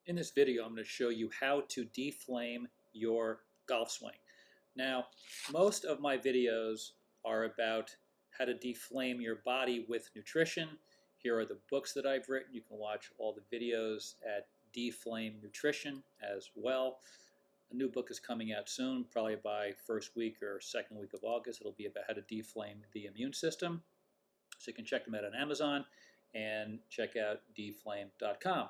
In this video, I'm going to show you how to deflame your golf swing. Now, most of my videos are about how to deflame your body with nutrition. Here are the books that I've written. You can watch all the videos at DeFlame Nutrition as well. A new book is coming out soon, probably by first week or second week of August. It'll be about how to deflame the immune system. So you can check them out on Amazon and check out deflame.com.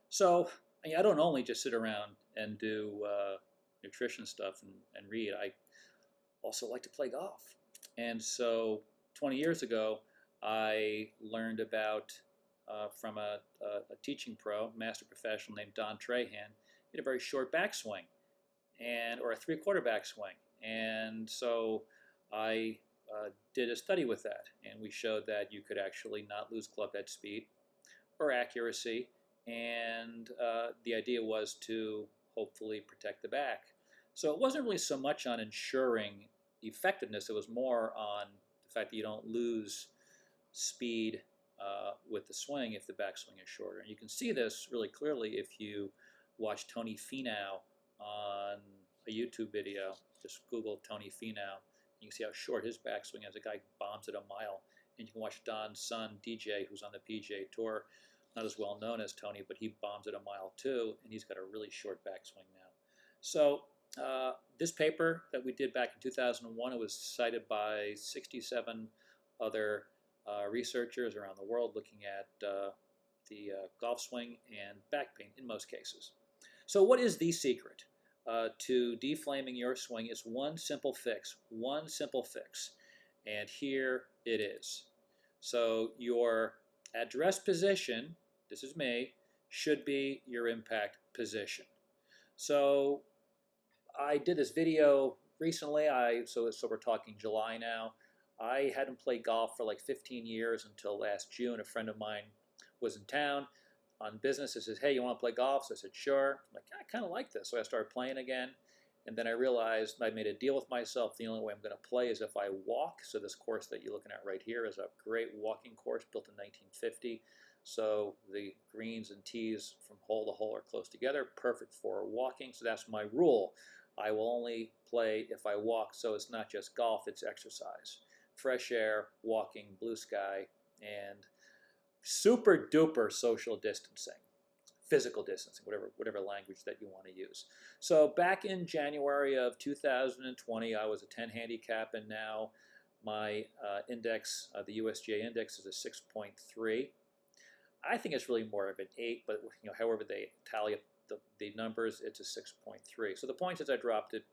So I don't only just sit around and do nutrition stuff and read. I also like to play golf. And so 20 years ago, I learned about from a teaching pro, master professional named Don Trahan. He had a very short backswing, or a three-quarter backswing. And so I did a study with that, and we showed that you could actually not lose club head speed or accuracy, and the idea was to hopefully protect the back. So it wasn't really so much on ensuring effectiveness, it was more on the fact that you don't lose speed with the swing if the backswing is shorter. And you can see this really clearly if you watch Tony Finau on a YouTube video. Just Google Tony Finau. You can see how short his backswing is. A guy bombs it a mile. And you can watch Don's son, DJ, who's on the PGA Tour. Not as well known as Tony, but he bombs it a mile too, and he's got a really short backswing now. So this paper that we did back in 2001, it was cited by 67 other researchers around the world looking at the golf swing and back pain in most cases. So what is the secret to deflaming your swing? Is one simple fix, and here it is. So your address position, this is me, should be your impact position. So I did this video recently, so we're talking July now. I hadn't played golf for like 15 years until last June. A friend of mine was in town on business. He says, hey, you want to play golf? So I said, sure. I'm like, I kind of like this. So I started playing again. And then I realized I made a deal with myself. The only way I'm going to play is if I walk. So this course that you're looking at right here is a great walking course built in 1950. So the greens and tees from hole to hole are close together, perfect for walking. So that's my rule. I will only play if I walk. So it's not just golf, it's exercise. Fresh air, walking, blue sky, and super duper social distancing. Physical distancing, whatever language that you want to use. So back in January of 2020, I was a 10 handicap, and now my index, the USGA index, is a 6.3. I think it's really more of an 8, but however they tally up the numbers, it's a 6.3. So the point is I dropped it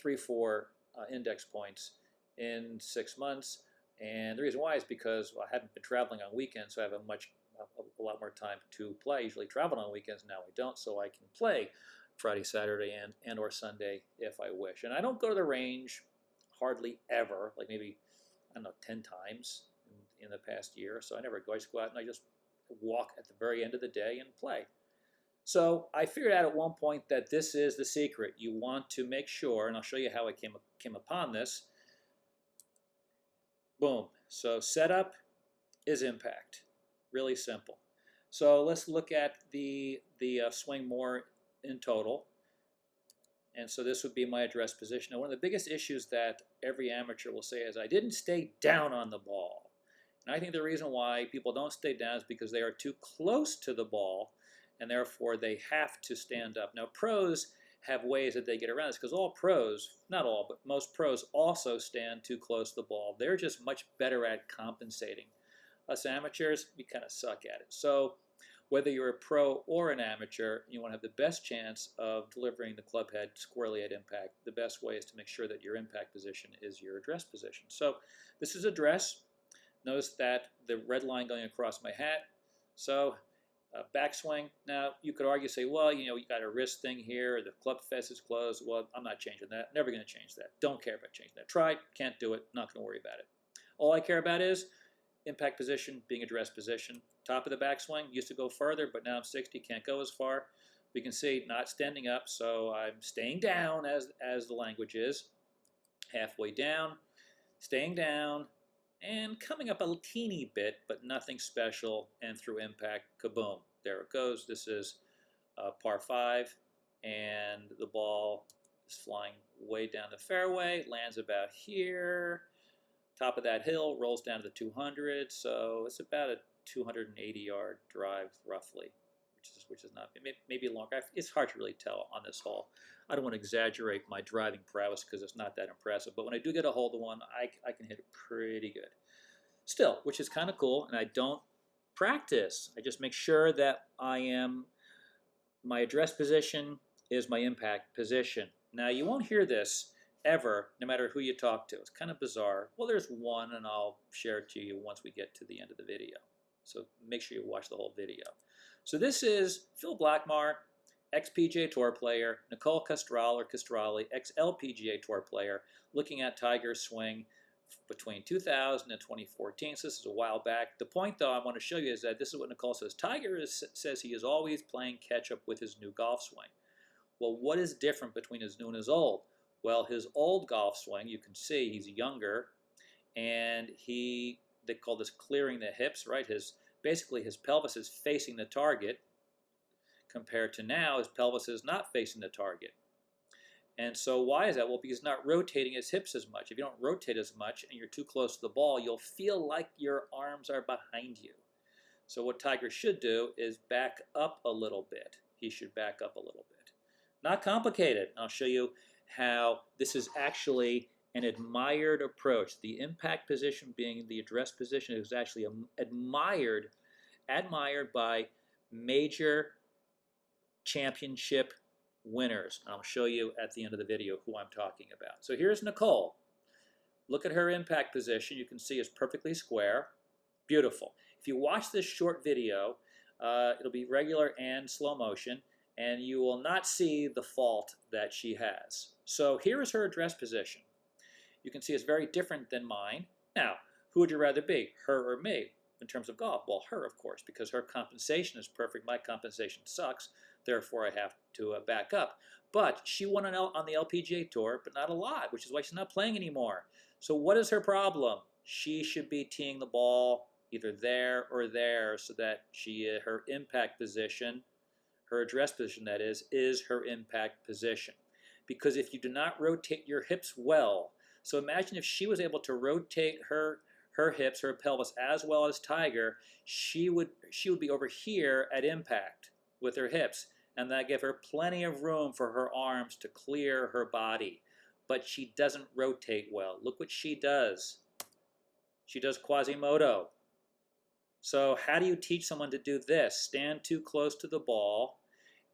3-4 index points in 6 months, and the reason why is because I hadn't been traveling on weekends, so I have a lot more time to play. I usually travel on weekends, now I don't, so I can play Friday, Saturday, and or Sunday if I wish. And I don't go to the range hardly ever, like maybe, I don't know, 10 times in the past year. So I never go. I just go out and I just walk at the very end of the day and play. So I figured out at one point that this is the secret. You want to make sure, and I'll show you how I came upon this. Boom. So setup is impact. Really simple. So let's look at the swing more in total. And so this would be my address position. Now, one of the biggest issues that every amateur will say is, I didn't stay down on the ball. And I think the reason why people don't stay down is because they are too close to the ball, and therefore they have to stand up. Now, pros have ways that they get around this, because all pros, not all, but most pros also stand too close to the ball. They're just much better at compensating. Us amateurs, we kind of suck at it. So whether you're a pro or an amateur, you want to have the best chance of delivering the club head squarely at impact. The best way is to make sure that your impact position is your address position. So this is address. Notice that the red line going across my hat. So backswing. Now, you could argue, say, well, you got a wrist thing here, the club face is closed. Well, I'm not changing that. Never going to change that. Don't care about changing that. Tried, can't do it, not going to worry about it. All I care about is impact position, being address position. Top of the backswing, used to go further, but now I'm 60, can't go as far. We can see not standing up, so I'm staying down as the language is. Halfway down, staying down, and coming up a teeny bit, but nothing special, and through impact, kaboom. There it goes. This is par 5, and the ball is flying way down the fairway, lands about here, top of that hill, rolls down to the 200, so it's about a 280-yard drive roughly, which is not maybe longer. It's hard to really tell on this hole. I don't want to exaggerate my driving prowess because it's not that impressive, but when I do get a hold of one, I can hit it pretty good. Still, which is kind of cool, and I don't practice. I just make sure that my address position is my impact position. Now, you won't hear this ever, no matter who you talk to. It's kind of bizarre. Well, there's one, and I'll share it to you once we get to the end of the video. So make sure you watch the whole video. So this is Phil Blackmar, ex-PGA Tour player, Nicole Castrali, ex-LPGA Tour player, looking at Tiger's swing between 2000 and 2014. So this is a while back. The point, though, I want to show you is that this is what Nicole says. Tiger says he is always playing catch-up with his new golf swing. Well, what is different between his new and his old? Well, his old golf swing, you can see he's younger, and they call this clearing the hips, right? Basically his pelvis is facing the target, compared to now his pelvis is not facing the target. And so why is that? Well, because he's not rotating his hips as much. If you don't rotate as much and you're too close to the ball, you'll feel like your arms are behind you. So what Tiger should do is back up a little bit. He should back up a little bit. Not complicated. I'll show you how this is actually an admired approach. The impact position being the address position is actually admired by major championship winners. I'll show you at the end of the video who I'm talking about. So here's Nicole. Look at her impact position. You can see it's perfectly square. Beautiful. If you watch this short video, it'll be regular and slow motion, and you will not see the fault that she has. So here is her address position. You can see it's very different than mine. Now, who would you rather be, her or me, in terms of golf? Well, her, of course, because her compensation is perfect. My compensation sucks. Therefore, I have to back up. But she won on the LPGA Tour, but not a lot, which is why she's not playing anymore. So what is her problem? She should be teeing the ball either there or there so that her impact position, her address position that is her impact position. Because if you do not rotate your hips well, so imagine if she was able to rotate her hips, her pelvis, as well as Tiger, she would be over here at impact with her hips, and that gave her plenty of room for her arms to clear her body. But she doesn't rotate well. Look what she does. She does Quasimodo. So how do you teach someone to do this? Stand too close to the ball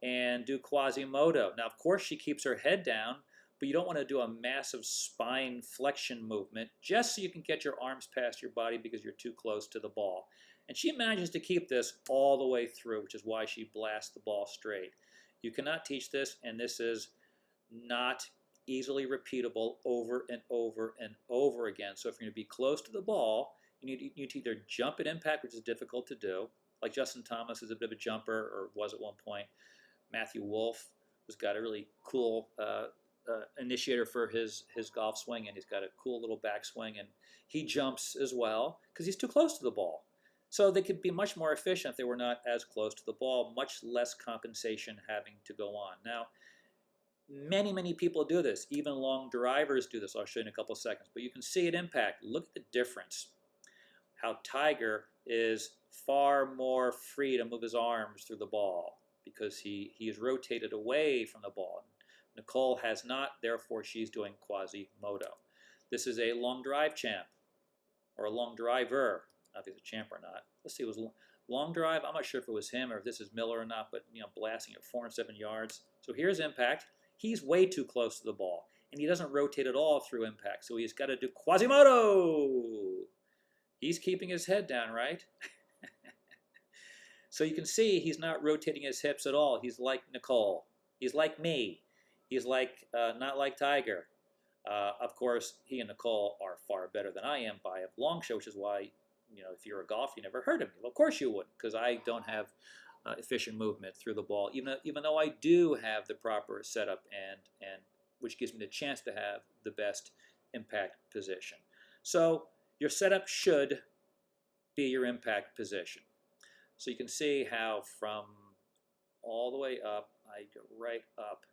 and do Quasimodo. Now, of course, she keeps her head down, but you don't want to do a massive spine flexion movement just so you can get your arms past your body because you're too close to the ball. And she manages to keep this all the way through, which is why she blasts the ball straight. You cannot teach this, and this is not easily repeatable over and over and over again. So if you're going to be close to the ball, you need to either jump at impact, which is difficult to do, like Justin Thomas is a bit of a jumper, or was at one point. Matthew Wolff has got a really cool initiator for his golf swing, and he's got a cool little backswing, and he jumps as well because he's too close to the ball. So they could be much more efficient if they were not as close to the ball, much less compensation having to go on. Now, many people do this. Even long drivers do this. I'll show you in a couple of seconds. But you can see at impact, look at the difference. How Tiger is far more free to move his arms through the ball because he is rotated away from the ball. Nicole has not, therefore she's doing Quasimodo. This is a long drive champ, or a long driver. Not if he's a champ or not. Let's see, it was long drive. I'm not sure if it was him or if this is Miller or not, but blasting at 407 yards. So here's impact. He's way too close to the ball, and he doesn't rotate at all through impact. So he's got to do Quasimodo. He's keeping his head down, right? So you can see he's not rotating his hips at all. He's like Nicole. He's like me. He's like not like Tiger. Of course, he and Nicole are far better than I am by a long shot, which is why, if you're a golfer, you never heard of me. Well, of course you wouldn't, because I don't have efficient movement through the ball, even though I do have the proper setup and which gives me the chance to have the best impact position. So your setup should be your impact position. So you can see how from all the way up. I go right up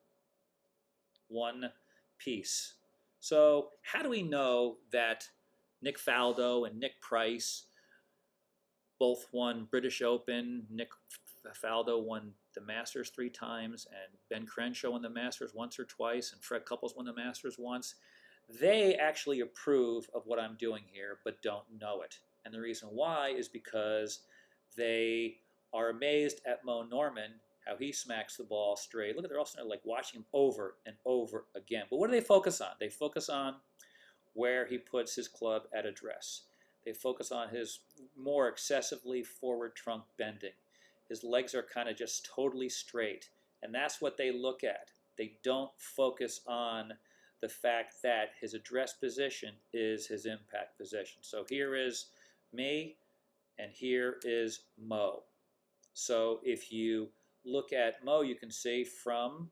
one piece. So how do we know that Nick Faldo and Nick Price both won British Open? Nick Faldo won the Masters 3 times, and Ben Crenshaw won the Masters once or twice, and Fred Couples won the Masters once. They actually approve of what I'm doing here, but don't know it. And the reason why is because they are amazed at Mo Norman, how he smacks the ball straight. Look at, they're also like watching him over and over again. But what do they focus on? They focus on where he puts his club at address. They focus on his more excessively forward trunk bending. His legs are kind of just totally straight. And that's what they look at. They don't focus on the fact that his address position is his impact position. So here is me, and here is Mo. So if you look at Mo, you can see from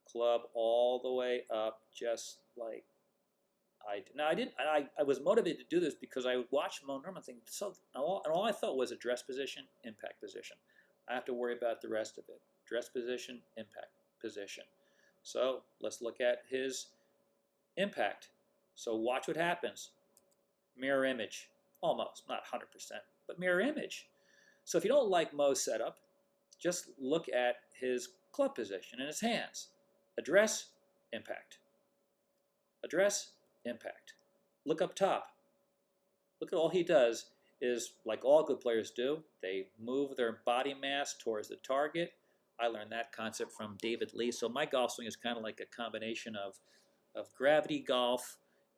club all the way up, just like I did. Now I was motivated to do this because I would watch Mo Norman think, so, and all I thought was address position, impact position. I have to worry about the rest of it. Address position, impact position. So let's look at his impact. So watch what happens. Mirror image. Almost, not 100%, but mirror image. So if you don't like Mo's setup, just look at his club position in his hands. Address, impact. Address, impact. Look up top. Look at all he does is, like all good players do, they move their body mass towards the target. I learned that concept from David Lee. So my golf swing is kind of like a combination of gravity golf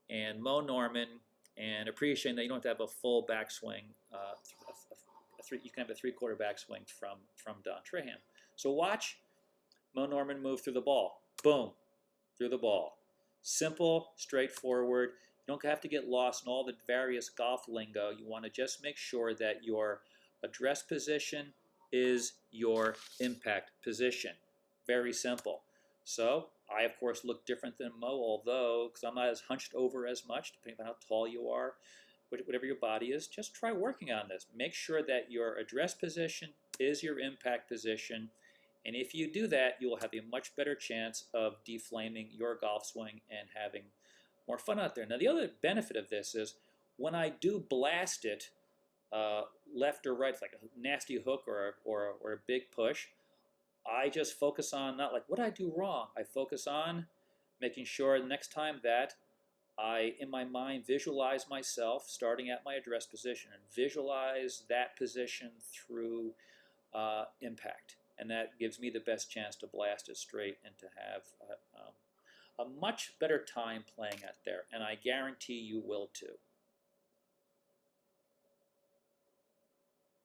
and Mo Norman, and appreciating that you don't have to have a full backswing. You can have a three-quarter backswing from Don Trahan. So watch Mo Norman move through the ball. Boom, through the ball. Simple, straightforward. You don't have to get lost in all the various golf lingo. You want to just make sure that your address position is your impact position. Very simple. So I, of course, look different than Mo, although, because I'm not as hunched over as much, depending on how tall you are, whatever your body is, just try working on this. Make sure that your address position is your impact position. And if you do that, you will have a much better chance of deflaming your golf swing and having more fun out there. Now, the other benefit of this is when I do blast it, left or right, like a nasty hook or a big push, I just focus on not like, what did I do wrong? I focus on making sure the next time that I, in my mind, visualize myself starting at my address position and visualize that position through impact. And that gives me the best chance to blast it straight and to have a much better time playing out there. And I guarantee you will too.